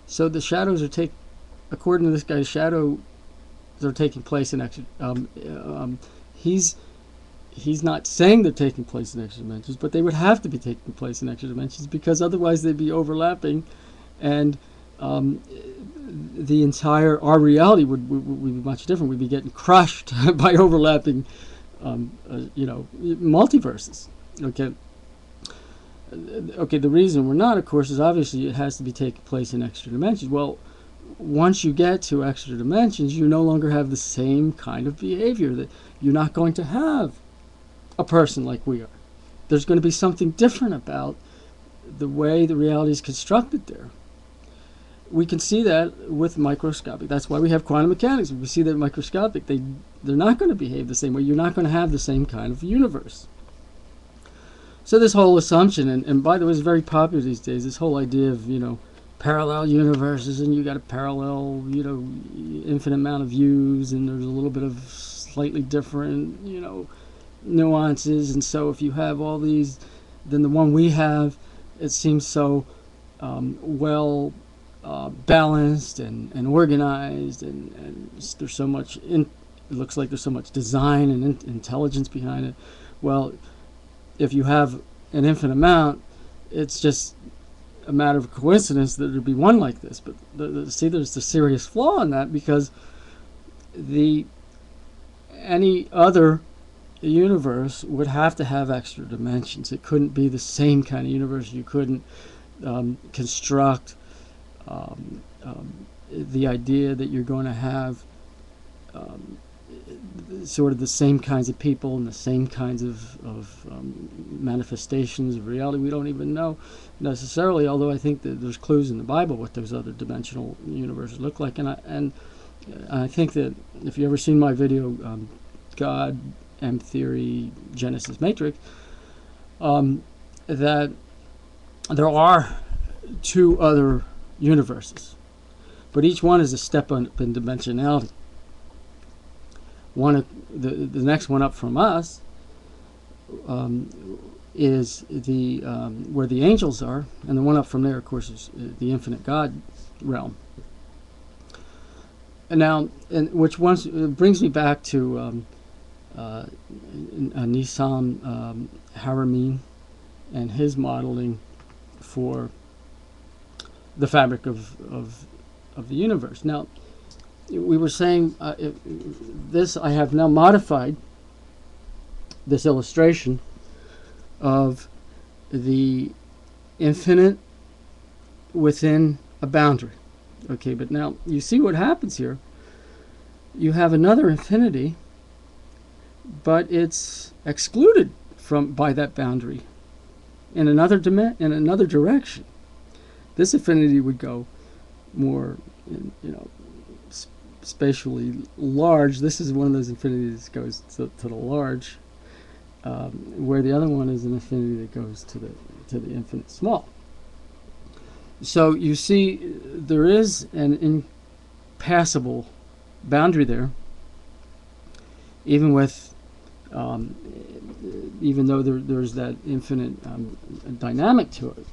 So the shadows are according to this guy, shadows are taking place in extra. He's he's not saying they're taking place in extra dimensions, but they would have to be taking place in extra dimensions because otherwise they'd be overlapping, and the entire our reality would be much different. We'd be getting crushed by overlapping, multiverses. Okay. Okay. The reason we're not, of course, is obviously it has to be taking place in extra dimensions. Well, once you get to extra dimensions, you no longer have the same kind of behavior. That you're not going to have a person like we are. There's going to be something different about the way the reality is constructed there. We can see that with microscopic. That's why we have quantum mechanics. We see that microscopic. They're not going to behave the same way. You're not going to have the same kind of universe. So this whole assumption, and by the way, it's very popular these days, this whole idea of, parallel universes, and you got a parallel, infinite amount of views, and there's a little bit of slightly different, nuances. And so if you have all these, then the one we have, it seems so well balanced and organized, and there's so much it looks like there's so much design and intelligence behind it. Well, if you have an infinite amount, it's just a matter of coincidence that there'd be one like this. But see, there's the serious flaw in that, because any other universe would have to have extra dimensions. It couldn't be the same kind of universe. You couldn't construct the idea that you're going to have sort of the same kinds of people and the same kinds of manifestations of reality. We don't even know necessarily, although I think that there's clues in the Bible what those other dimensional universes look like. And I think that if you ever seen my video, God, M Theory, Genesis Matrix, that there are two other universes, but each one is a step up in dimensionality. The next one up from us is the where the angels are, and the one up from there, of course, is the infinite God realm. And now, which brings me back to Nassim Haramein and his modeling for the fabric of the universe. Now, we were saying this. I have now modified this illustration of the infinite within a boundary. Okay, but now you see what happens here. You have another infinity, but it's excluded by that boundary in another direction. This infinity would go more, spatially large. This is one of those infinities that goes to the large, where the other one is an infinity that goes to the infinite small. So you see, there is an impassable boundary there, even though there's that infinite dynamic to it.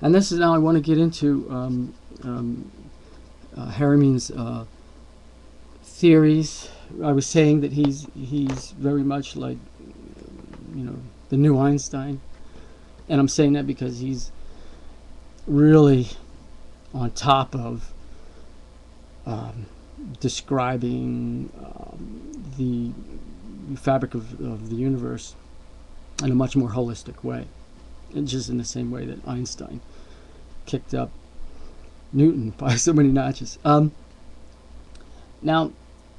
And this is now I want to get into Haramein's theories. I was saying that he's very much like the new Einstein, and I'm saying that because he's really on top of describing the fabric of the universe in a much more holistic way, and just in the same way that Einstein kicked up Newton by so many notches. Now,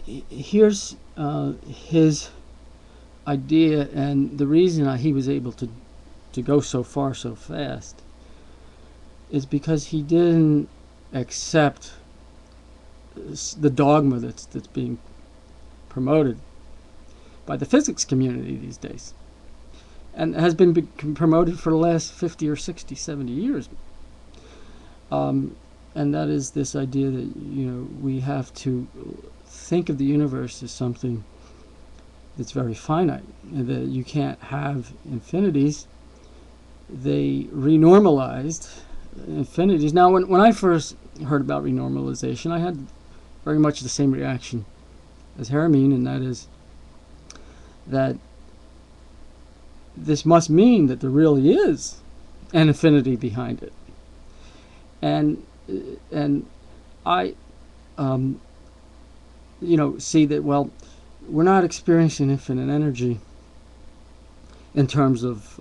here's his idea, and the reason he was able to go so far so fast is because he didn't accept the dogma that's being promoted by the physics community these days, and has been promoted for the last 50 or 60, 70 years. And that is this idea that we have to think of the universe as something that's very finite, and that you can't have infinities. They renormalized infinities. Now, when I first heard about renormalization, I had very much the same reaction as Haramein, and that is that this must mean that there really is an infinity behind it. And I, see that, well, we're not experiencing infinite energy in terms of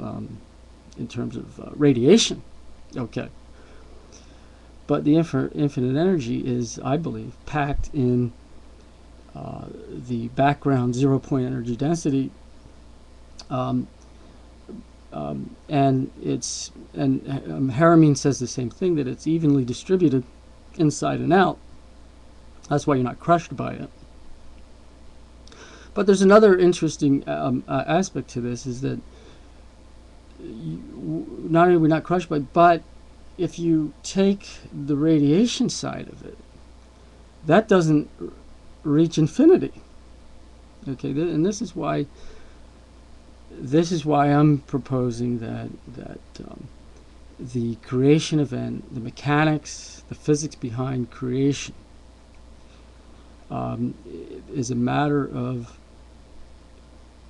radiation, okay. But the infinite energy is, I believe, packed in the background 0-point energy density, and Haramein says the same thing, that it's evenly distributed inside and out. That's why you're not crushed by it. But there's another interesting aspect to this, is that not only are we not crushed by it, but if you take the radiation side of it, that doesn't reach infinity. Okay, and this is why I'm proposing that the creation event, the mechanics, the physics behind creation, is a matter of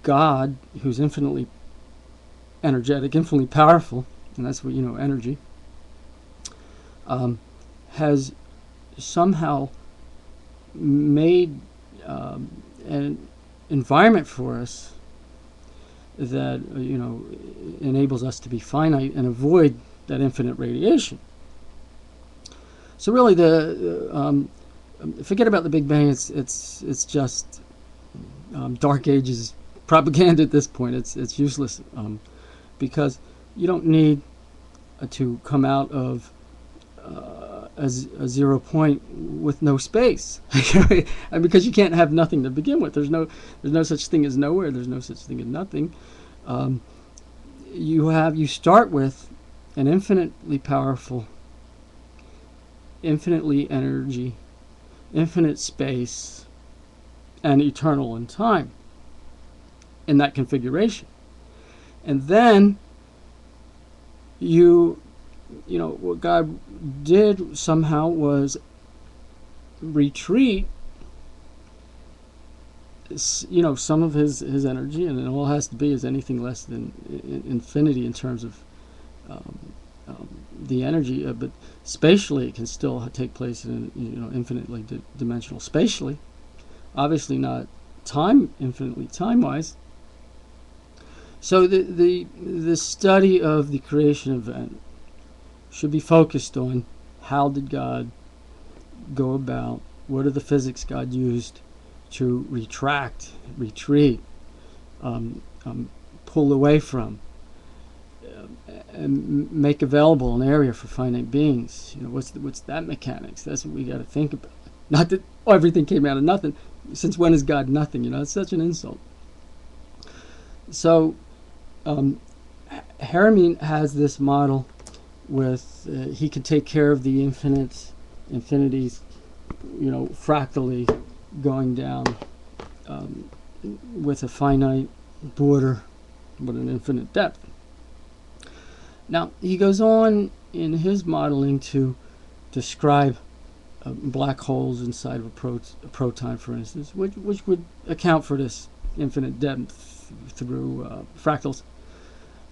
God, who's infinitely energetic, infinitely powerful, and that's what, energy, has somehow made an environment for us that enables us to be finite and avoid that infinite radiation. So really, forget about the Big Bang. It's just Dark Ages propaganda at this point. It's useless, because you don't need to come out of a 0 point with no space, and because you can't have nothing to begin with. There's no such thing as nowhere. There's no such thing as nothing. You start with an infinitely powerful, infinitely energy, infinite space, and eternal in time in that configuration. And then what God did somehow was retreat some of his energy, and it all has to be is anything less than infinity in terms of the energy, but spatially it can still take place in infinitely dimensional spatially, obviously not infinitely time-wise. So the study of the creation event should be focused on how did God go about, what are the physics God used to retreat, pull away from, and make available an area for finite beings. What's that mechanics? That's what we got to think about. Not that everything came out of nothing. Since when is God nothing? It's such an insult. So Haramein has this model with he can take care of the infinities, fractally going down with a finite border but an infinite depth. Now he goes on in his modeling to describe black holes inside of a proton, for instance, which would account for this infinite depth through fractals.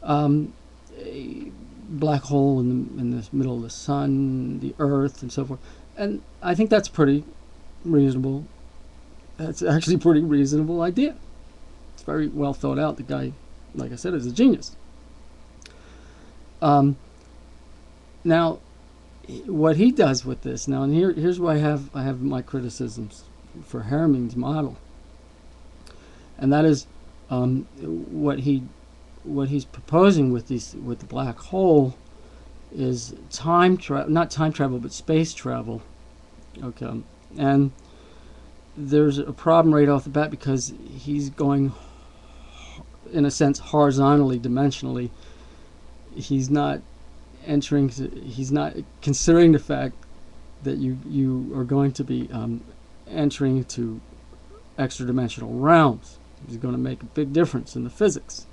A black hole in the middle of the sun, the Earth, and so forth. And I think that's pretty reasonable. That's actually a pretty reasonable idea. It's very well thought out. The guy, like I said, is a genius. Now, what he does with this now, and here's where I have my criticisms for Haramein's model, and that is what he's proposing with the black hole is not time travel, but space travel. Okay, and there's a problem right off the bat because he's going, in a sense, horizontally, dimensionally. He's not considering the fact that you are going to be entering into extra dimensional realms. He's going to make a big difference in the physics.